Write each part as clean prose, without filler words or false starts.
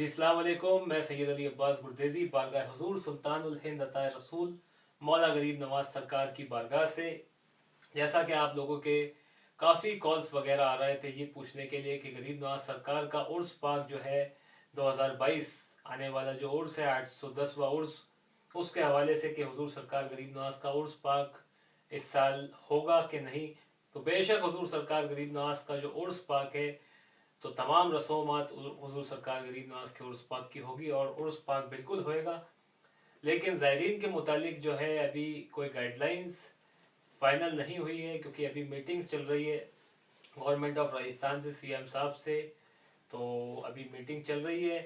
जी अस्सलाम वालेकुम। मैं सैयद अली अब्बास गुरदेजी बारगाह हुजूर सुल्तानुल हिंद अताए रसूल मौला गरीब नवाज सरकार की बारगाह से, जैसा कि आप लोगों के काफ़ी कॉल्स वगैरह आ रहे थे ये पूछने के लिए कि गरीब नवाज सरकार का उर्स पाक जो है 2022 आने वाला जो उर्स है 810वां उर्स, उसके हवाले से कि हुजूर सरकार गरीब नवाज का उर्स पाक इस साल होगा कि नहीं। तो बेशक हुजूर सरकार गरीब नवाज का जो उर्स पाक है तो तमाम रसूमात हुजूर सरकार गरीब नवाज के उर्स पाक की होगी और उर्स पाक बिल्कुल होएगा। लेकिन ज़ायरीन के मुतालिक जो है अभी कोई गाइडलाइंस फाइनल नहीं हुई है, क्योंकि अभी मीटिंग्स चल रही है गवर्नमेंट ऑफ राजस्थान से, सीएम साहब से। तो अभी मीटिंग चल रही है,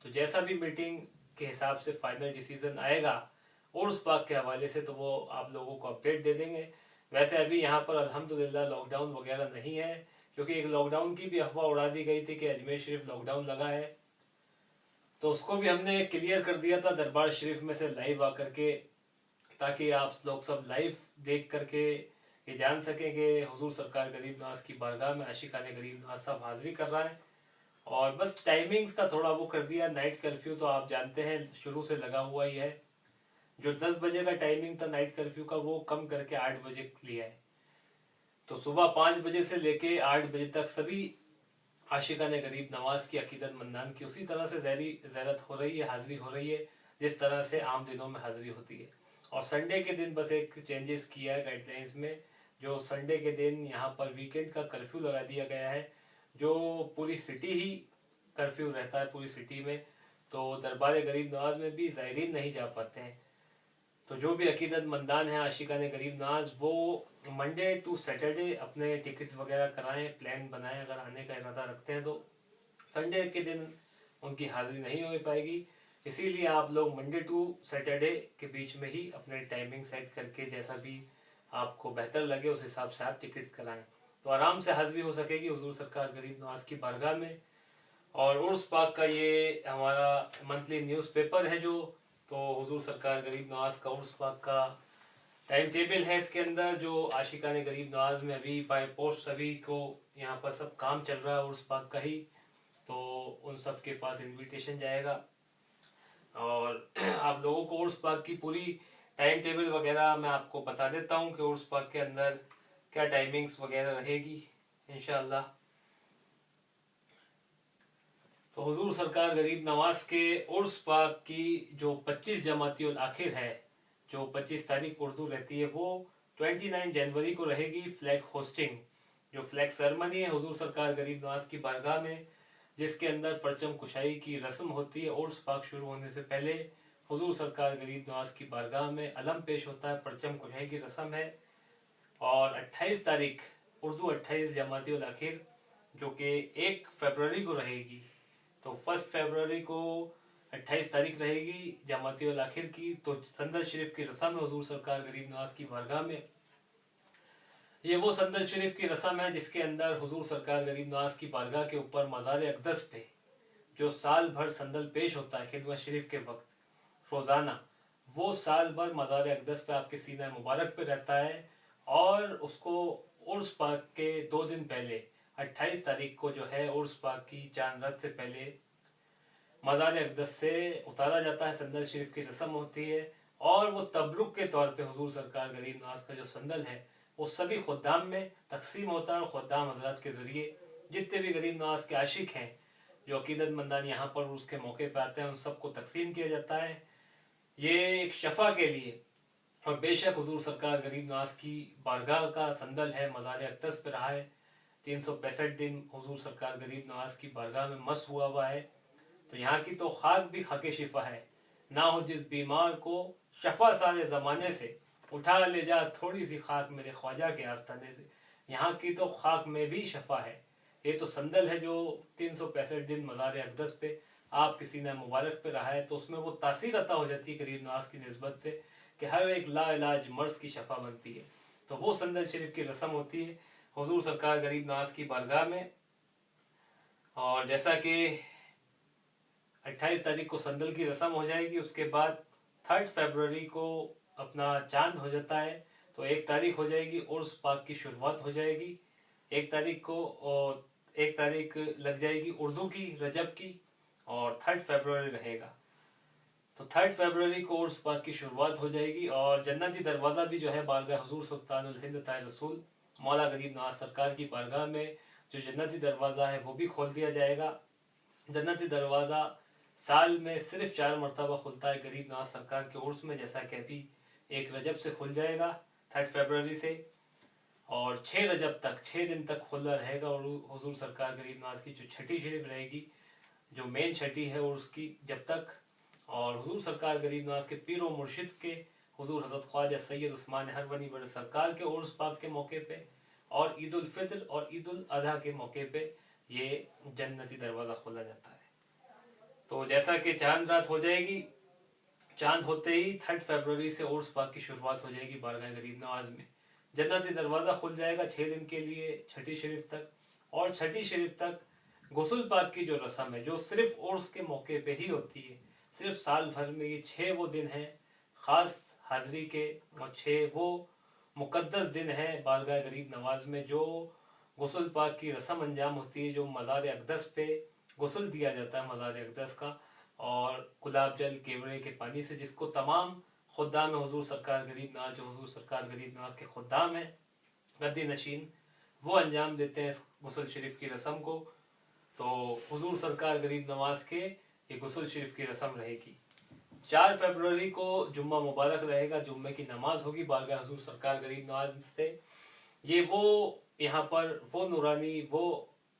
तो जैसा भी मीटिंग के हिसाब से फाइनल डिसीजन आएगा उर्स पाक के हवाले से तो वो आप लोगों को अपडेट दे देंगे। वैसे अभी यहाँ पर अल्हम्दुलिल्लाह लॉकडाउन वगैरह नहीं है, क्योंकि एक लॉकडाउन की भी अफवाह उड़ा दी गई थी कि अजमेर शरीफ लॉकडाउन लगा है, तो उसको भी हमने क्लियर कर दिया था दरबार शरीफ में से लाइव आकर के, ताकि आप लोग सब लाइव देख करके ये जान सकें कि हुजूर सरकार गरीब नवाज की बारगाह में आशिकाने गरीब नवाज साहब हाजिरी कर रहा है। और बस टाइमिंग्स का थोड़ा वो कर दिया, नाइट कर्फ्यू तो आप जानते हैं शुरू से लगा हुआ ही है। जो 10 बजे का टाइमिंग था नाइट कर्फ्यू का वो कम करके 8 बजे लिया है। तो सुबह 5 बजे से लेके 8 बजे तक सभी आशिकाने गरीब नवाज की अकीदत मंदान की उसी तरह से ज़ियारत हो रही है, हाजिरी हो रही है जिस तरह से आम दिनों में हाजिरी होती है। और संडे के दिन बस एक चेंजेस किया है गाइडलाइंस में, जो संडे के दिन यहाँ पर वीकेंड का कर्फ्यू लगा दिया गया है, जो पूरी सिटी ही कर्फ्यू रहता है पूरी सिटी में। तो दरबार गरीब नवाज में भी ज़ायरीन नहीं जा पाते हैं। तो जो भी अकीदत मंदान है आशिकाने गरीब नवाज, वो मंडे टू सैटरडे अपने टिकट्स वगैरह कराएं, प्लान बनाएं। अगर आने का इरादा रखते हैं तो संडे के दिन उनकी हाजिरी नहीं हो पाएगी, इसीलिए आप लोग मंडे टू सैटरडे के बीच में ही अपने टाइमिंग सेट करके जैसा भी आपको बेहतर लगे उस हिसाब से आप टिकट्स कराएं, तो आराम से हाजिरी हो सकेगी हुजूर सरकार गरीब नवाज की बारगाह में। और उर्स पाक का ये हमारा मंथली न्यूज़पेपर है जो, तो हुजूर सरकार गरीब नवाज का उर्स पाक का टाइम टेबल है इसके अंदर, जो आशिकाने गरीब नवाज में अभी बाय पोस्ट सभी को यहाँ पर सब काम चल रहा है उर्स पाक का ही, तो उन सब के पास इनविटेशन जाएगा। और आप लोगों को उर्स पाक की पूरी टाइम टेबल वगैरह मैं आपको बता देता हूँ कि उर्स पाक के अंदर क्या टाइमिंग्स वगैरह रहेगी इंशाअल्लाह। तो हुजूर सरकार गरीब नवाज के उर्स पाक की जो 25 जमातियुल आखिर है, जो 25 तारीख उर्दू रहती है, वो 29 जनवरी को रहेगी फ्लैग होस्टिंग, जो फ्लैग सेरेमनी है हुजूर सरकार गरीब नवाज की बारगाह में, जिसके अंदर परचम कुशाई की रस्म होती है। उर्स पाक शुरू होने से पहले हुजूर सरकार गरीब नवाज की बारगाह में अलम पेश होता है, परचम कुशाई की रस्म है। और 28 तारीख उर्दू 28 जमातियुल आखिर, जो कि 1 फरवरी को रहेगी, तो 1 फरवरी को 28 तारीख रहेगी जमातियुल आखिर की। तो संदल शरीफ की रस्म है हुजूर सरकार गरीब नवाज की बारगाह में। ये वो संदल शरीफ की रस्म है जिसके अंदर हुजूर सरकार गरीब नवाज की बारगाह के ऊपर मज़ार अक़दस पे जो साल भर संदल पेश होता है खिदमत शरीफ के वक्त रोज़ाना, वो साल भर मज़ार अक़दस पे आपके सीना मुबारक पे रहता है। और उसको उर्स पाक के 2 दिन पहले 28 तारीख को जो है उर्स पाक की चांद रात से पहले मज़ार अक़दस से उतारा जाता है, संदल शरीफ की रस्म होती है। और वो तबरुक के तौर पे हुजूर सरकार गरीब नवाज का जो संदल है वो सभी खुद्दाम में तकसीम होता है, और खुद्दाम हजरात के ज़रिए जितने भी गरीब नवाज के आशिक हैं जो अकीदत मंदान यहाँ पर उसके मौके पर आते हैं उन सबको तकसीम किया जाता है, ये एक शफा के लिए। और बेशक हुजूर सरकार गरीब नवाज की बारगाह का संदल है मज़ार अक़दस पे रहा है, 365 दिन हुजूर सरकार गरीब नवाज की बारगाह में मस्त हुआ है। तो यहाँ की तो खाक भी खाके शिफा है, ना हो जिस बीमार को शफा सारे ज़माने से, उठा ले जा थोड़ी सी खाक मेरे ख्वाजा के आस्थाने से। यहाँ की तो खाक में भी शफा है। ये तो संदल है जो 365 दिन मज़ार अक़दस पे आपके सीना मुबारक पे रहा है, तो उसमें वो तासीर अता हो जाती है गरीब नवाज की निस्बत से कि हर एक लाइलाज मर्ज की शफा बनती है। तो वो संदल शरीफ की रस्म होती है हुजूर सरकार गरीब नवाज की बारगाह में। और जैसा कि 28 तारीख को संदल की रस्म हो जाएगी, उसके बाद 3 फरवरी को अपना चांद हो जाता है, तो 1 तारीख हो जाएगी उर्स पाक की शुरुआत हो जाएगी 1 तारीख को, और 1 तारीख लग जाएगी उर्दू की रजब की, और 3 फरवरी रहेगा। तो 3 फरवरी को उर्स पाक की शुरुआत हो जाएगी और जन्नती दरवाज़ा भी जो है बारगाह हुजूर सुल्तानुल हिंद ताज रसूल मौला गरीब नवाज सरकार की बारगाह में जो जन्नती दरवाज़ा है वो भी खोल दिया जाएगा। जन्नती दरवाज़ा साल में सिर्फ 4 मरतबा खुलता है गरीब नवाज सरकार के उर्स में, जैसा कि अभी 1 रजब से खुल जाएगा 3 फरवरी से, और 6 रजब तक 6 दिन तक खुला रहेगा। और हुजूर सरकार गरीब नवाज की जो छठी शरीफ रहेगी, जो मेन छठी है उर्स की, जब तक, और हुजूर सरकार गरीब नवाज के पीर व मुर्शिद के हुजूर हज़रत ख्वाजा सैयद उस्मान हरवनी बड़े सरकार के उर्स पाक के मौके पे और ईद उल फितर और ईद उल अधा के मौके पे ये जन्नती दरवाज़ा खोला जाता है। तो जैसा कि चांद रात हो जाएगी, चांद होते ही 3 फरवरी से उर्स पाक की शुरुआत हो जाएगी बारगाह गरीब नवाज में। जन्नती दरवाज़ा खुल जाएगा 6 दिन के लिए छठी शरीफ तक, और छठी शरीफ तक गुस्ल पाक की जो रस्म है, जो सिर्फ उर्स के मौके पे ही होती है, सिर्फ साल भर में ये 6 वो दिन हैं ख़ास हाज़री के, और 6 वो मुक़द्दस दिन है बारगाह गरीब नवाज में जो गुस्ल पाक की रस्म अंजाम होती है, जो मज़ार अक़दस पे गुस्ल दिया जाता है मज़ार अक़दस का, और गुलाब जल केवड़े के पानी से, जिसको तमाम खुद्दाम हुजूर सरकार गरीब नवाज, जो हुजूर सरकार गरीब नवाज के खुद्दाम हैं गद्दी नशीन, वो अंजाम देते हैं इस गुस्ल शरीफ की रस्म को। तो हुजूर सरकार गरीब नवाज के ये गुस्ल शरीफ की रस्म रहेगी। 4 फरवरी को जुम्मा मुबारक रहेगा, जुम्मे की नमाज होगी बारगाह हुजूर सरकार गरीब नवाज से। ये वो यहाँ पर वो नूरानी वो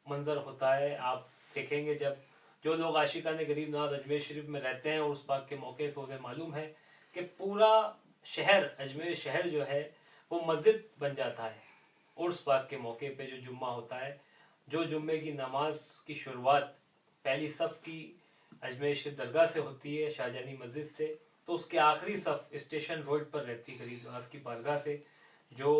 मंजर होता है, आप देखेंगे जब जो लोग आशिकान गरीब नवाज अजमेर शरीफ में रहते हैं और उस पाक के मौके पर उन्हें मालूम है कि पूरा शहर, अजमेर शहर जो है वो मस्जिद बन जाता है उर्स पाक के मौके पे। जो जुम्मा होता है, जो जुम्मे की नमाज की शुरुआत पहली सफ़ की अजमेर शरीफ दरगाह से होती है, शाहजहानी मस्जिद से, तो उसके आखिरी सफ़ स्टेशन रोड पर रहती है गरीब नवाज की बारगाह से। जो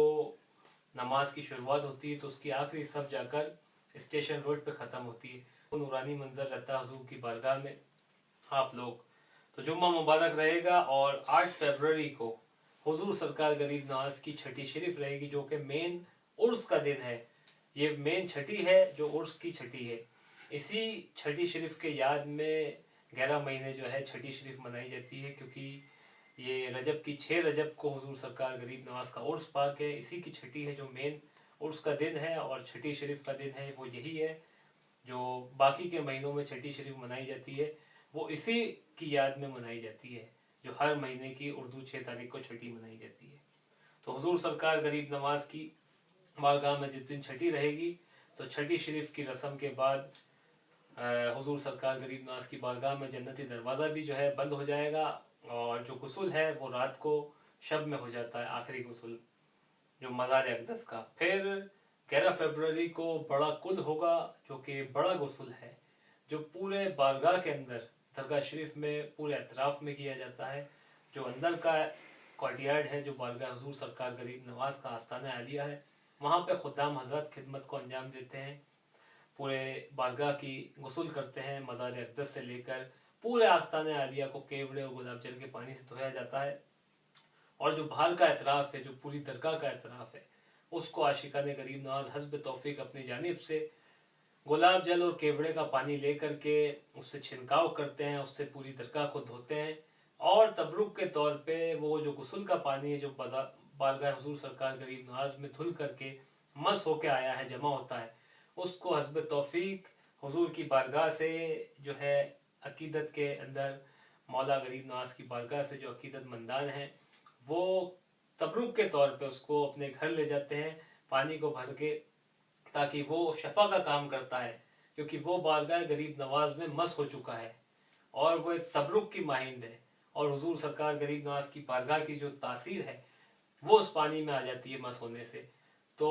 नमाज की शुरुआत होती है तो उसकी आखिरी सफ़ जाकर स्टेशन रोड पर ख़त्म होती है। वो नूरानी मंजर रहता है हुजूर की बारगाह में। आप लोग तो जुम्मा मुबारक रहेगा। और 8 फरवरी को हुजूर सरकार गरीब नवाज की छठी शरीफ रहेगी, जो कि मेन उर्स का दिन है। ये मेन छठी है जो उर्स की छठी है। इसी छठी शरीफ के याद में 11 महीने जो है छठी शरीफ मनाई जाती है, क्योंकि ये रजब की 6 रजब को हुजूर सरकार गरीब नवाज का उर्स पाक है। इसी की छठी है जो मेन उर्स का दिन है, और छठी शरीफ का दिन है वो यही है। जो बाकी के महीनों में छठी शरीफ मनाई जाती है वो इसी की याद में मनाई जाती है, जो हर महीने की उर्दू 6 तारीख को छठी मनाई जाती है। तो हुजूर सरकार गरीब नवाज की बारगाह में जिस दिन छठी रहेगी, तो छठी शरीफ की रस्म के बाद हुजूर सरकार गरीब नवाज की बारगाह में जन्नती दरवाज़ा भी जो है बंद हो जाएगा, और जो गुस्ल है वो रात को शब में हो जाता है, आखिरी गुस्ल जो मज़ार अक़दस का। फिर 11 फरवरी को बड़ा कुल होगा, जो कि बड़ा गुस्ल है, जो पूरे बारगाह के अंदर दरगाह शरीफ में पूरे अतराफ़ में किया जाता है। जो अंदर का कोर्टयार्ड है, जो बारगाह हुजूर सरकार गरीब नवाज का आस्ताना आलिया है, वहाँ पे खुद्दाम हजरत खिदमत को अंजाम देते हैं, पूरे बारगाह की गुस्ल करते हैं। मज़ार अक़दस से लेकर पूरे आस्ताना आलिया को केवड़े और गुलाब जल के पानी से धोया जाता है, और जो बाहर का एतराफ़ है, जो पूरी दरगाह का एतराफ़ है, उसको आशिकान गरीब नवाज हस्ब तौफीक अपनी जानिब से गुलाब जल और केवड़े का पानी लेकर के उससे छिड़काव करते हैं, उससे पूरी दरगाह को धोते हैं, और तबरुक के तौर पे वो जो गुस्ल का पानी है जो बारगाह हुजूर सरकार गरीब नवाज में धुल करके मस होके आया है, जमा होता है, उसको हस्ब तौफीक हुजूर की बारगाह से जो है अकीदत के अंदर मौला गरीब नवाज की बारगाह से जो अकीदत मंदान हैं वो तबरुक के तौर पे उसको अपने घर ले जाते हैं पानी को भर के, ताकि वो शफा का काम करता है, क्योंकि वो बारगाह गरीब नवाज में मस हो चुका है और वो एक तबरुक की माहिंद है, और हुजूर सरकार गरीब नवाज की बारगाह की जो तासीर है वो उस पानी में आ जाती है मस होने से। तो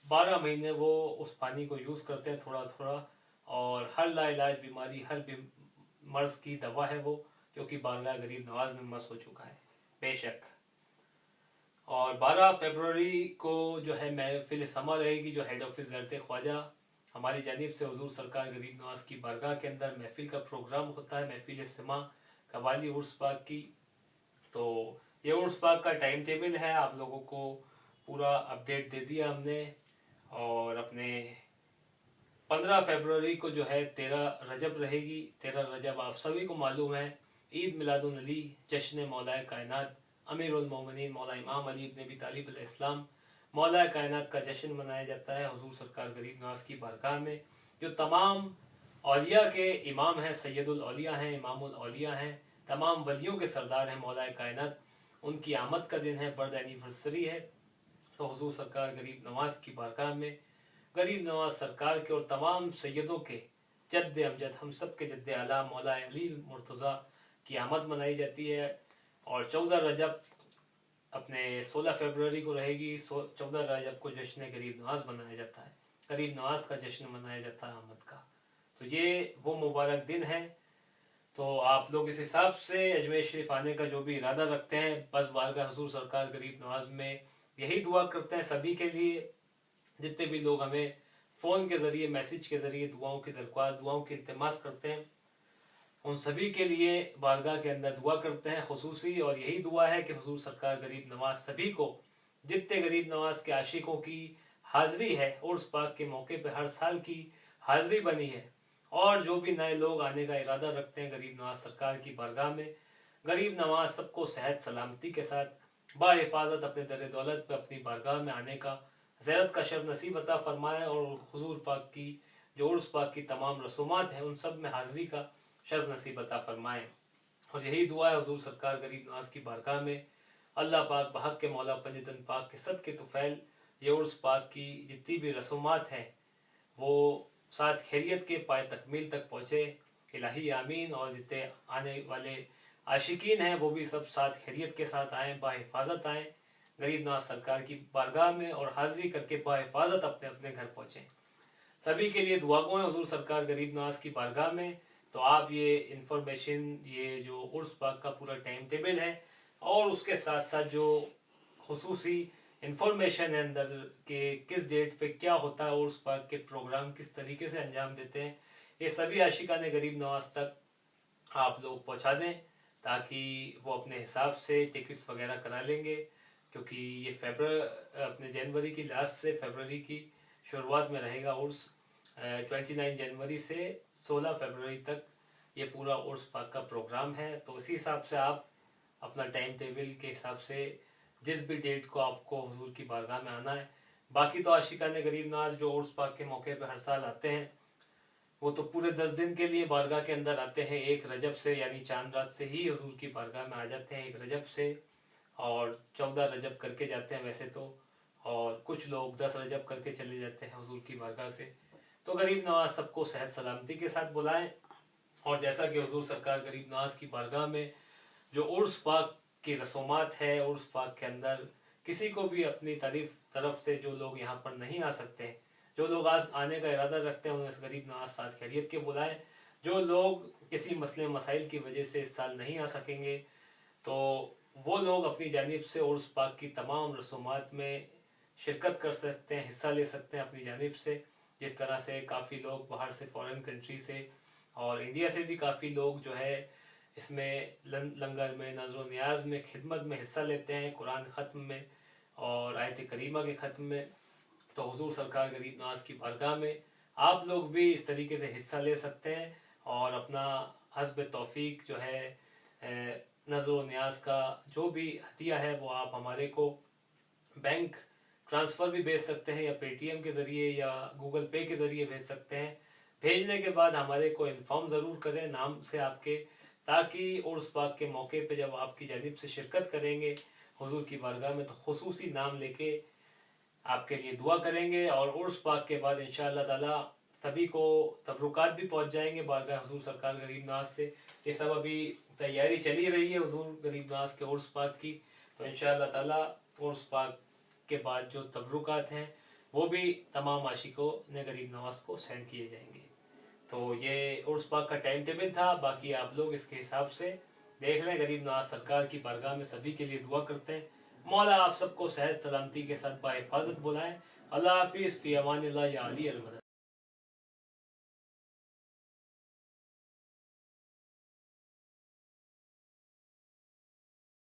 12 महीने वो उस पानी को यूज़ करते हैं थोड़ा थोड़ा, और हर लाइलाज बीमारी, हर मर्ज की दवा है वो, क्योंकि बारगाह गरीब नवाज में मस हो चुका है बेशक। और 12 फरवरी को जो है महफिल समा रहेगी, जो हेड ऑफिस ज़रते ख्वाजा हमारी जानिब से हुजूर सरकार गरीब नवाज की बारगाह के अंदर महफिल का प्रोग्राम होता है, महफिल समा कवाली उर्स पाक की। तो ये उर्स पाक का टाइम टेबल है, आप लोगों को पूरा अपडेट दे दिया हमने, और अपने 15 फरवरी को जो है 13 रजब रहेगी। 13 रजब आप सभी को मालूम है ईद मिलादुन नबी, जश्न मौलाए कायनात अमीरुल मोमिनीन मौला इमाम अली इब्न अबी तालिब अलैहिस्सलाम मौलाए कायनात का जश्न मनाया जाता है हुजूर सरकार गरीब नवाज की बारगाह में, जो तमाम औलिया के इमाम हैं, सैयदुल औलिया हैं, इमामुल औलिया हैं, तमाम वलियों के सरदार हैं मौलाए कायनात। उनकी आमद का दिन है, बर्थ एनिवर्सरी है। तो हुजूर सरकार गरीब नवाज की बारगाह में गरीब नवाज सरकार के और तमाम सैयदों के जद्द अमजद, हम सब के जद्द आला मौला अली मुर्तज़ा की आमद मनाई जाती है। और 14 रजब अपने 16 फरवरी को रहेगी। 14 रजब को जश्न गरीब नवाज मनाया जाता है, गरीब नवाज का जश्न मनाया जाता है आमद का। तो ये वो मुबारक दिन है। तो आप लोग इस हिसाब से अजमेर शरीफ आने का जो भी इरादा रखते हैं, बस बारगाह हुजूर सरकार गरीब नवाज में यही दुआ करते हैं सभी के लिए। जितने भी लोग हमें फ़ोन के ज़रिए, मैसेज के ज़रिए दुआओं की दरख्वास्त, दुआओं की इल्तिमास करते हैं, उन सभी के लिए बारगाह के अंदर दुआ करते हैं खुसूसी। और यही दुआ है कि हुजूर सरकार गरीब नवाज सभी को, जितने गरीब नवाज के आशिकों की हाज़िरी है उर्स पाक के मौके पर हर साल की हाज़िरी बनी है, और जो भी नए लोग आने का इरादा रखते हैं गरीब नवाज सरकार की बारगाह में, गरीब नवाज सबको सेहत सलामती के साथ बाहिफाजत अपने दर दौलत पर अपनी बारगाह में आने का, ज़ियारत का शर्फ नसीब अता फरमाए। और हुजूर पाक की जो उर्स पाक की तमाम रसूमात हैं उन सब में हाज़िरी का शर्फ नसीब अता फरमाए। और यही दुआ है हुजूर सरकार गरीब नवाज की बारगाह में। अल्लाह पाक बहक के मौला पंजतन पाक के सद के तुफ़ैल ये उर्स पाक की जितनी भी रसूमात हैं वो साथ खैरियत के पाए तकमील तक पहुँचे, इलाही आमीन। और जितने आने वाले आशिकीन हैं वो भी सब साथ खैरियत के साथ आएँ, बाहिफाजत आएँ गरीब नवाज सरकार की बारगाह में, और हाजिरी करके बाहिफाजत अपने अपने घर पहुँचें। सभी के लिए दुआ गो है हुजूर सरकार गरीब नवाज की बारगाह में। तो आप ये इंफॉर्मेशन, ये जो उर्स पाक का पूरा टाइम टेबल है और उसके साथ साथ जो खुसूसी इंफॉर्मेशन है अंदर के किस डेट पे क्या होता है, उर्स पाक के प्रोग्राम किस तरीके से अंजाम देते हैं, ये सभी आशिकाने गरीब नवाज तक आप लोग पहुंचा दें, ताकि वो अपने हिसाब से टिकट्स वगैरह करा लेंगे। क्योंकि ये अपने जनवरी की लास्ट से फरवरी की शुरुआत में रहेगा उर्स। 29 जनवरी से 16 फरवरी तक ये पूरा उर्स पाक का प्रोग्राम है। तो इसी हिसाब से आप अपना टाइम टेबल के हिसाब से जिस भी डेट को आपको हुजूर की बारगाह में आना है। बाकी तो आशिकाने गरीब नवाज जो उर्स पाक के मौके पर हर साल आते हैं वो तो पूरे 10 दिन के लिए बारगाह के अंदर आते हैं। 1 रजब से यानी चांद रात से ही हुजूर की बारगाह में आ जाते हैं 1 रजब से, और 14 रजब करके जाते हैं वैसे तो, और कुछ लोग 10 रजब करके चले जाते हैं हुजूर की बारगाह से। तो गरीब नवाज सबको सेहत सलामती के साथ बुलाएं। और जैसा कि हुजूर सरकार गरीब नवाज की बारगाह में जो उर्स पाक की रसूमात है, उर्स पाक के अंदर किसी को भी अपनी तरफ से जो लोग यहाँ पर नहीं आ सकते, जो लोग आज आने का इरादा रखते हैं उन्हें इस गरीब नवाज साथ खैरियत के बुलाएं। जो लोग किसी मसले मसाइल की वजह से इस साल नहीं आ सकेंगे तो वो लोग अपनी जानिब से उर्स पाक की तमाम रसूमात में शिरकत कर सकते हैं, हिस्सा ले सकते हैं अपनी जानिब से। जिस तरह से काफ़ी लोग बाहर से, फॉरेन कंट्री से और इंडिया से भी काफ़ी लोग जो है इसमें लंगर में, नज़र नियाज में, खिदमत में हिस्सा लेते हैं, कुरान ख़त्म में और आयत करीमा के ख़त्म में। तो हुजूर सरकार गरीब नवाज की बारगाह में आप लोग भी इस तरीके से हिस्सा ले सकते हैं और अपना हस्ब तौफीक जो है नज़र नियाज का जो भी हदिया है वो आप हमारे को बैंक ट्रांसफ़र भी भेज सकते हैं, या पेटीएम के ज़रिए या गूगल पे के ज़रिए भेज सकते हैं। भेजने के बाद हमारे को इन्फॉर्म ज़रूर करें नाम से आपके, ताकि उर्स पाक के मौके पे जब आपकी जानिब से शिरकत करेंगे हुजूर की बारगाह में तो खुसूसी नाम लेके आपके लिए दुआ करेंगे। और उर्स पाक के बाद इंशाअल्लाह ताला सभी को तबरुकात भी पहुंच जाएंगे बारगाह हुजूर सरकार गरीब नवाज से। ये सब अभी तैयारी चली रही है हुजूर गरीब नवाज के उर्स पाक की। तो इंशाअल्लाह ताला उर्स पाक के बाद जो तबरुकात हैं वो भी तमाम आशिकों ने गरीब नवाज को सेंड किए जाएंगे। तो ये उर्स पाक का टाइम टेबल था। बाकी आप लोग इसके हिसाब से देख लें। गरीब नवाज सरकार की बारगाह में सभी के लिए दुआ करते हैं। मौला आप सबको सेहत सलामती के साथ बाहिफाजत बुलाएं। अल्लाह हाफिज़, फ़ी अमानिल्लाह, या अली अल मदद।